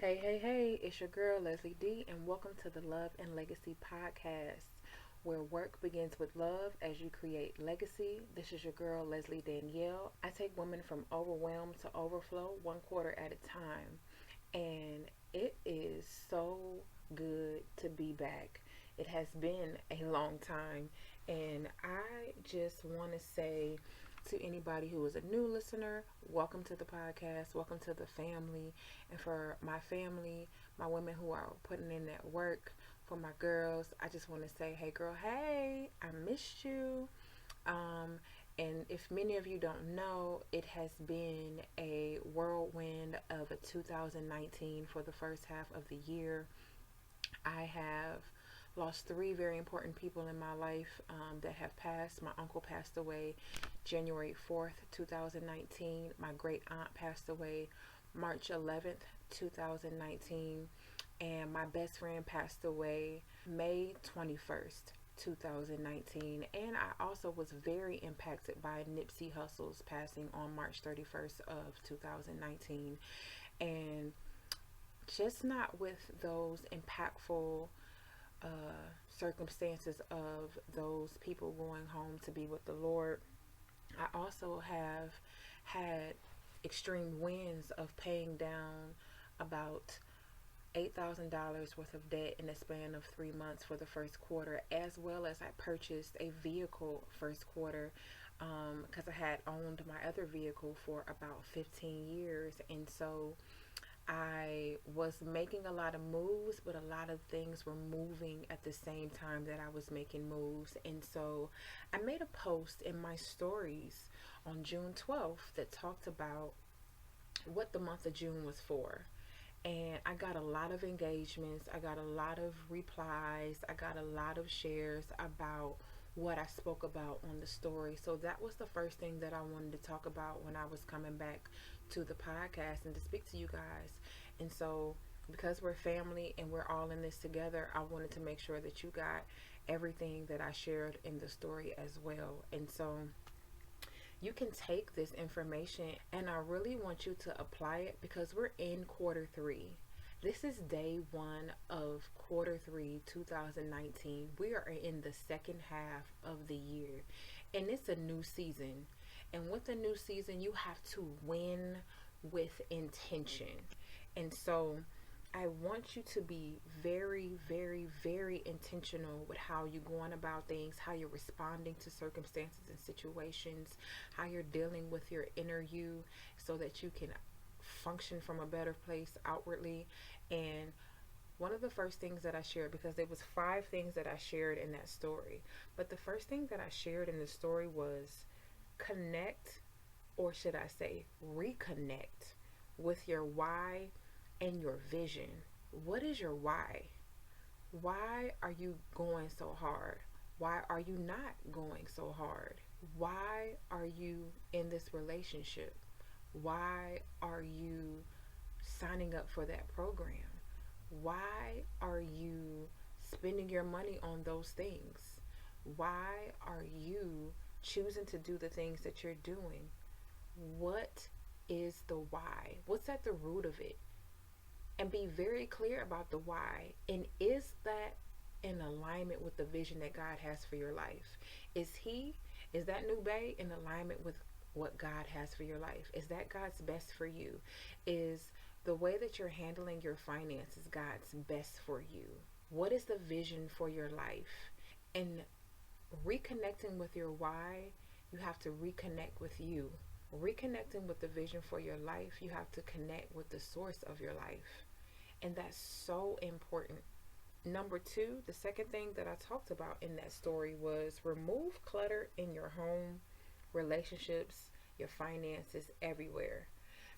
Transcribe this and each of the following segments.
Hey, hey, hey, it's your girl Leslie D, and welcome to the Love and Legacy Podcast, where work begins with love as you create legacy. This is your girl Leslie Danielle. I take women from overwhelmed to overflow, one quarter at a time, and it is so good to be back. It has been a long time, and I just want to say to anybody who is a new listener, welcome to the podcast, welcome to the family. And for my family, my women who are putting in that work, for my girls, I just want to say, hey girl, hey, I missed you. Um, and if many of you don't know, it has been a whirlwind of a 2019 for the first half of the year. I have lost three very important people in my life that have passed. My uncle passed away January 4th, 2019. My great aunt passed away March 11th, 2019. And my best friend passed away May 21st, 2019. And I also was very impacted by Nipsey Hussle's passing on March 31st of 2019. And just not with those impactful circumstances of those people going home to be with the Lord. I also have had extreme wins of paying down about $8,000 worth of debt in a span of 3 months for the first quarter, as well as I purchased a vehicle first quarter because I had owned my other vehicle for about 15 years. And so I was making a lot of moves, but a lot of things were moving at the same time that I was making moves. And so I made a post in my stories on June 12th that talked about what the month of June was for. And I got a lot of engagements, I got a lot of replies, I got a lot of shares about what I spoke about on the story. So that was the first thing that I wanted to talk about when I was coming back to the podcast and to speak to you guys. And so, because we're family and we're all in this together, I wanted to make sure that you got everything that I shared in the story as well. And so, you can take this information and I really want you to apply it because we're in quarter three. This is day one of quarter three, 2019. We are in the second half of the year and it's a new season. And with a new season, you have to win with intention. And so, I want you to be very, very, very intentional with how you're going about things, how you're responding to circumstances and situations, how you're dealing with your inner you so that you can function from a better place outwardly. And one of the first things that I shared, because there was five things that I shared in that story, but the first thing that I shared in the story was connect, or should I say reconnect, with your why and your vision. What is your why? Why are you going so hard? Why are you not going so hard? Why are you in this relationship? Why are you signing up for that program? Why are you spending your money on those things? Why are you choosing to do the things that you're doing? What is the why? What's at the root of it? And be very clear about the why. And is that in alignment with the vision that God has for your life? Is that new bay in alignment with what God has for your life? Is that God's best for you? Is the way that you're handling your finances God's best for you? What is the vision for your life? And reconnecting with your why, you have to reconnect with you. Reconnecting with the vision for your life, you have to connect with the source of your life. And that's so important. Number two, the second thing that I talked about in that story was remove clutter in your home, relationships, your finances, everywhere.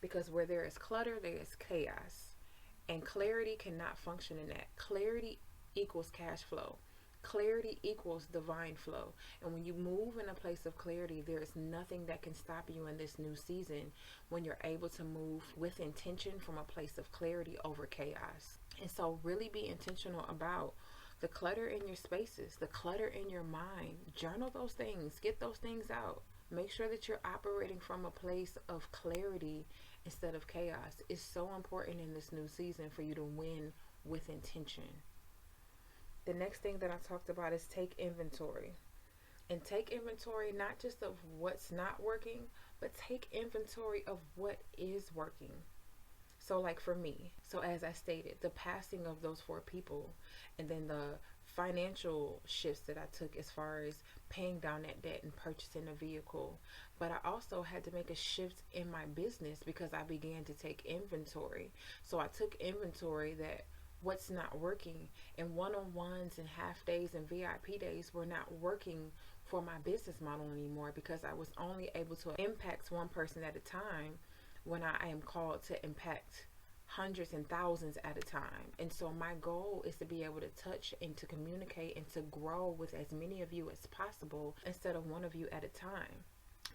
Because where there is clutter, there is chaos. And clarity cannot function in that. Clarity equals cash flow. Clarity equals divine flow. And when you move in a place of clarity, there is nothing that can stop you in this new season when you're able to move with intention from a place of clarity over chaos. And so, really be intentional about the clutter in your spaces, the clutter in your mind. Journal those things, get those things out. Make sure that you're operating from a place of clarity instead of chaos. It's so important in this new season for you to win with intention. The next thing that I talked about is take inventory. And take inventory not just of what's not working, but take inventory of what is working. So like for me, so as I stated, the passing of those 4 people, and then the financial shifts that I took as far as paying down that debt and purchasing a vehicle. But I also had to make a shift in my business because I began to take inventory. So I took inventory that what's not working, and one-on-ones and half days and VIP days were not working for my business model anymore, because I was only able to impact one person at a time when I am called to impact hundreds and thousands at a time. And so my goal is to be able to touch and to communicate and to grow with as many of you as possible instead of one of you at a time.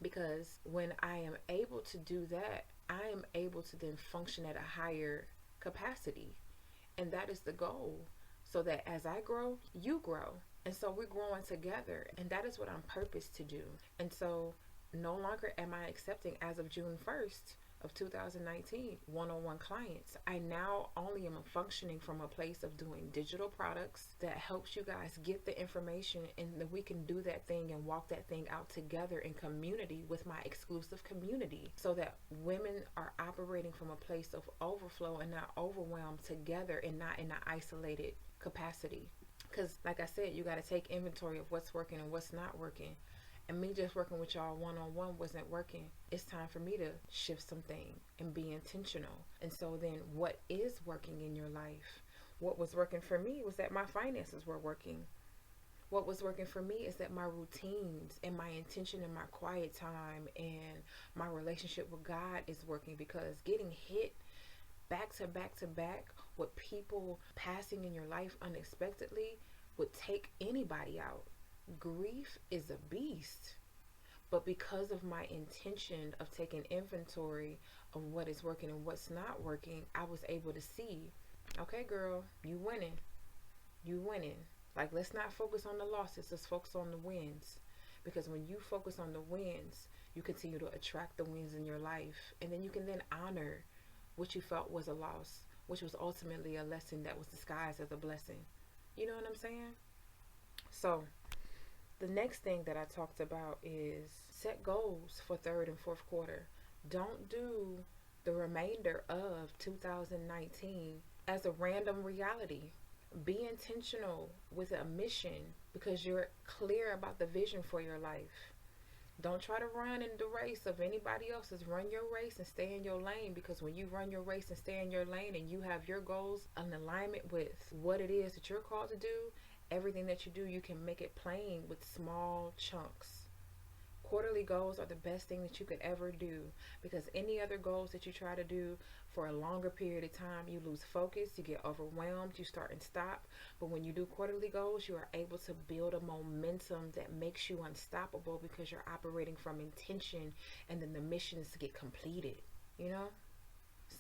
Because when I am able to do that, I am able to then function at a higher capacity. And that is the goal. So that as I grow, you grow. And so we're growing together. And that is what I'm purposed to do. And so no longer am I accepting, as of June 1st of 2019, one-on-one clients. I now only am functioning from a place of doing digital products that helps you guys get the information, and that we can do that thing and walk that thing out together in community with my exclusive community, so that women are operating from a place of overflow and not overwhelmed together, and not in an isolated capacity. Because like I said, you got to take inventory of what's working and what's not working. And me just working with y'all one-on-one wasn't working. It's time for me to shift something and be intentional. And so then what is working in your life? What was working for me was that my finances were working. What was working for me is that my routines and my intention and my quiet time and my relationship with God is working, because getting hit back to back to back with people passing in your life unexpectedly would take anybody out. Grief is a beast. But because of my intention of taking inventory of what is working and what's not working, I was able to see, okay, girl, you winning. You winning. Like, let's not focus on the losses. Let's focus on the wins. Because when you focus on the wins, you continue to attract the wins in your life. And then you can then honor what you felt was a loss, which was ultimately a lesson that was disguised as a blessing. You know what I'm saying? So the next thing that I talked about is set goals for third and fourth quarter. Don't do the remainder of 2019 as a random reality. Be intentional with a mission, because you're clear about the vision for your life. Don't try to run in the race of anybody else's. Run your race and stay in your lane, because when you run your race and stay in your lane and you have your goals in alignment with what it is that you're called to do, everything that you do, you can make it plain with small chunks. Quarterly goals are the best thing that you could ever do, because any other goals that you try to do for a longer period of time, you lose focus, you get overwhelmed, you start and stop. But when you do quarterly goals, you are able to build a momentum that makes you unstoppable, because you're operating from intention, and then the missions get completed, you know?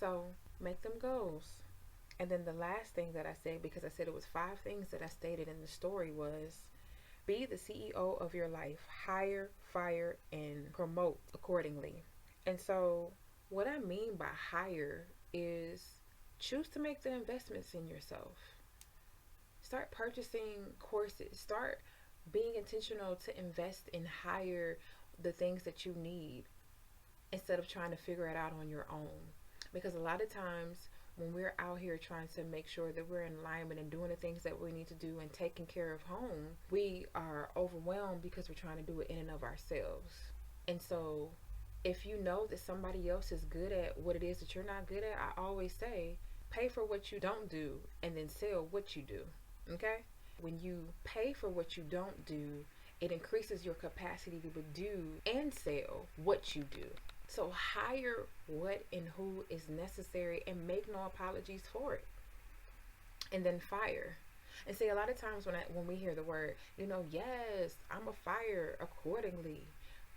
So make them goals. And then the last thing that I said, because I said it was 5 things that I stated in the story, was be the CEO of your life. Hire, fire, and promote accordingly. And so what I mean by hire is choose to make the investments in yourself. Start purchasing courses. Start being intentional to invest and hire the things that you need, instead of trying to figure it out on your own. Because a lot of times when we're out here trying to make sure that we're in alignment and doing the things that we need to do and taking care of home, we are overwhelmed because we're trying to do it in and of ourselves. And so if you know that somebody else is good at what it is that you're not good at, I always say, pay for what you don't do and then sell what you do. Okay? When you pay for what you don't do, it increases your capacity to do and sell what you do. So hire what and who is necessary and make no apologies for it. And then fire. And see, a lot of times when we hear the word, yes, I'm a fire accordingly,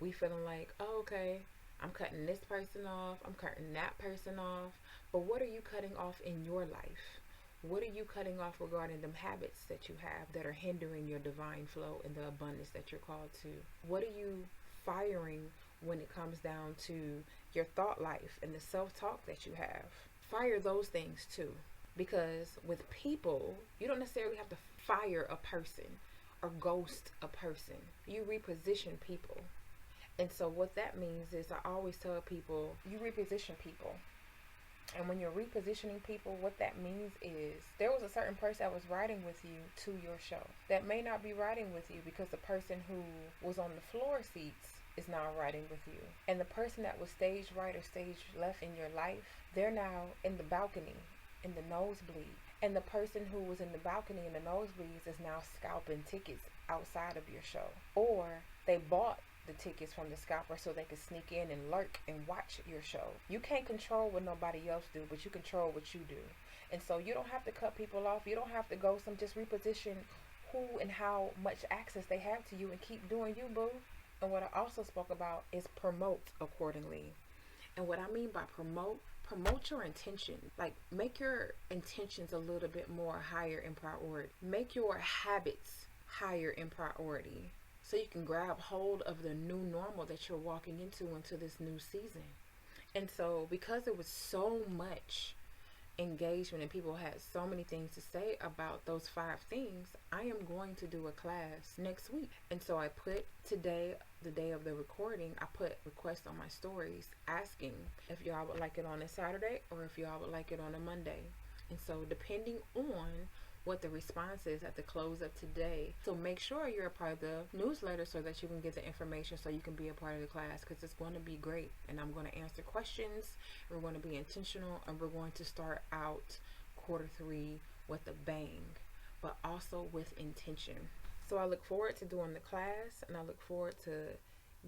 we feeling like, oh, okay, I'm cutting this person off, I'm cutting that person off. But what are you cutting off in your life? What are you cutting off regarding them habits that you have that are hindering your divine flow and the abundance that you're called to? What are you firing when it comes down to your thought life and the self-talk that you have. Fire those things too. Because with people, you don't necessarily have to fire a person or ghost a person. You reposition people. And so what that means is, I always tell people, you reposition people. And when you're repositioning people, what that means is there was a certain person that was riding with you to your show that may not be riding with you, because the person who was on the floor seats is now riding with you. And the person that was stage right or stage left in your life, they're now in the balcony, in the nosebleed. And the person who was in the balcony in the nosebleeds is now scalping tickets outside of your show. Or they bought the tickets from the scalper so they could sneak in and lurk and watch your show. You can't control what nobody else do, but you control what you do. And so you don't have to cut people off. You don't have to ghost them. Just reposition who and how much access they have to you and keep doing you, boo. And what I also spoke about is promote accordingly. And what I mean by promote your intention. Like, make your intentions a little bit more higher in priority. Make your habits higher in priority, so you can grab hold of the new normal that you're walking into this new season. And so, because there was so much engagement and people had so many things to say about those 5 things, I am going to do a class next week. And so I put today, the day of the recording, I put requests on my stories asking if y'all would like it on a Saturday or if y'all would like it on a Monday. And so depending on what the response is at the close of today, so make sure you're a part of the newsletter so that you can get the information, so you can be a part of the class, because it's going to be great. And I'm going to answer questions, we're going to be intentional, and we're going to start out Q3 with a bang, but also with intention. So I look forward to doing the class, and I look forward to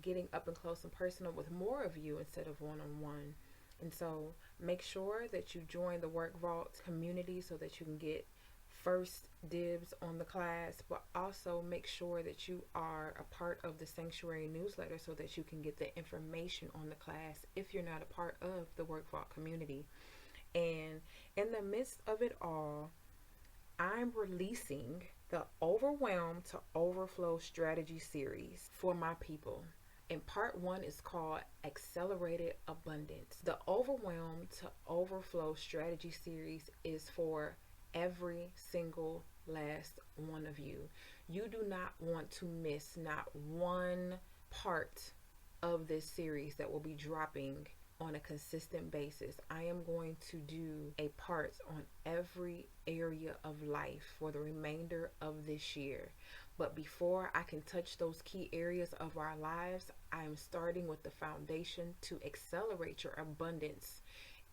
getting up and close and personal with more of you instead of one-on-one. And so make sure that you join the Work Vault community so that you can get first dibs on the class, but also make sure that you are a part of the Sanctuary newsletter so that you can get the information on the class if you're not a part of the Work Vault community. And in the midst of it all, I'm releasing the Overwhelm to Overflow strategy series for my people. And part 1 is called Accelerator Abundant. The Overwhelm to Overflow strategy series is for every single last one of you. You do not want to miss not one part of this series that will be dropping on a consistent basis. I am going to do a part on every area of life for the remainder of this year. But before I can touch those key areas of our lives, I am starting with the foundation to accelerate your abundance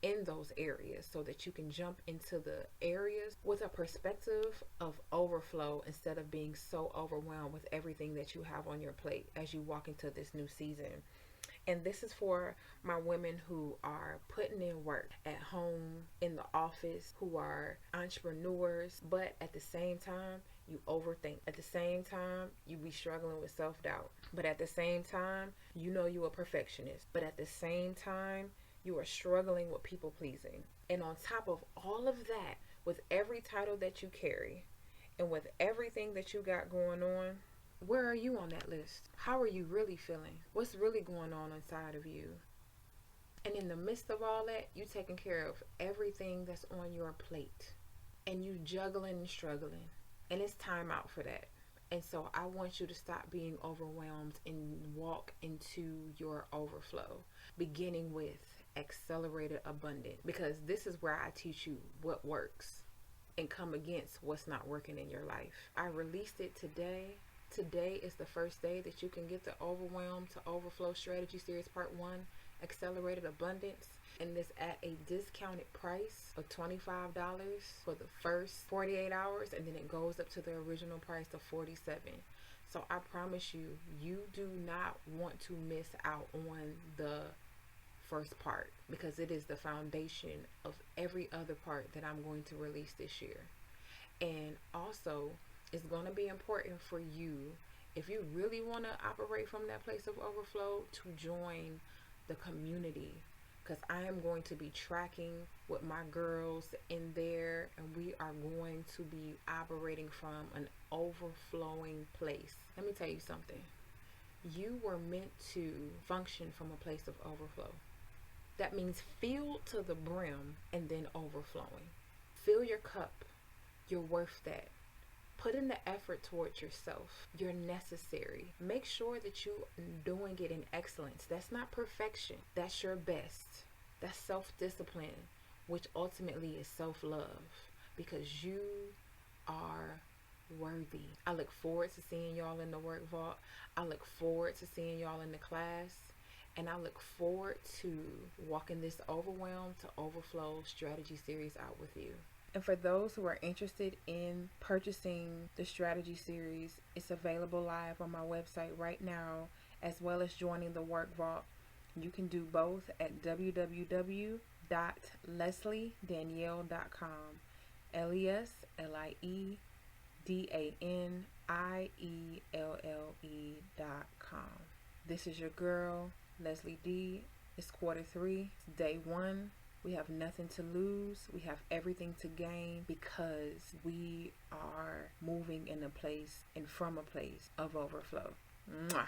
in those areas, so that you can jump into the areas with a perspective of overflow instead of being so overwhelmed with everything that you have on your plate as you walk into this new season. And this is for my women who are putting in work at home, in the office, who are entrepreneurs, but at the same time, you overthink. At the same time, you be struggling with self-doubt. But at the same time, you know you're a perfectionist. But at the same time, you are struggling with people pleasing. And on top of all of that, with every title that you carry and with everything that you got going on, where are you on that list? How are you really feeling? What's really going on inside of you? And in the midst of all that, you taking care of everything that's on your plate, and you juggling and struggling, and it's time out for that. And so I want you to stop being overwhelmed and walk into your overflow, beginning with Accelerator Abundant, because this is where I teach you what works and come against what's not working in your life. I released it today. Today is the first day that you can get the Overwhelm to Overflow strategy series part 1, Accelerated Abundance, and it's at a discounted price of $25 for the first 48 hours, and then it goes up to the original price of $47. So I promise you, you do not want to miss out on the first part, because it is the foundation of every other part that I'm going to release this year. And also, it's going to be important for you, if you really want to operate from that place of overflow, to join the community, because I am going to be tracking with my girls in there, and we are going to be operating from an overflowing place. Let me tell you something. You were meant to function from a place of overflow. That means filled to the brim and then overflowing. Fill your cup. You're worth that. Put in the effort towards yourself. You're necessary. Make sure that you're doing it in excellence. That's not perfection. That's your best. That's self-discipline, which ultimately is self-love, because you are worthy. I look forward to seeing y'all in the work vault. I look forward to seeing y'all in the class. And I look forward to walking this Overwhelm to Overflow strategy series out with you. And for those who are interested in purchasing the strategy series, it's available live on my website right now, as well as joining the work vault. You can do both at www.lesliedanielle.com. LesliedDanielle.com. This is your girl, Leslie D. It's quarter 3, it's day 1. We have nothing to lose. We have everything to gain, because we are moving in a place and from a place of overflow. Mwah.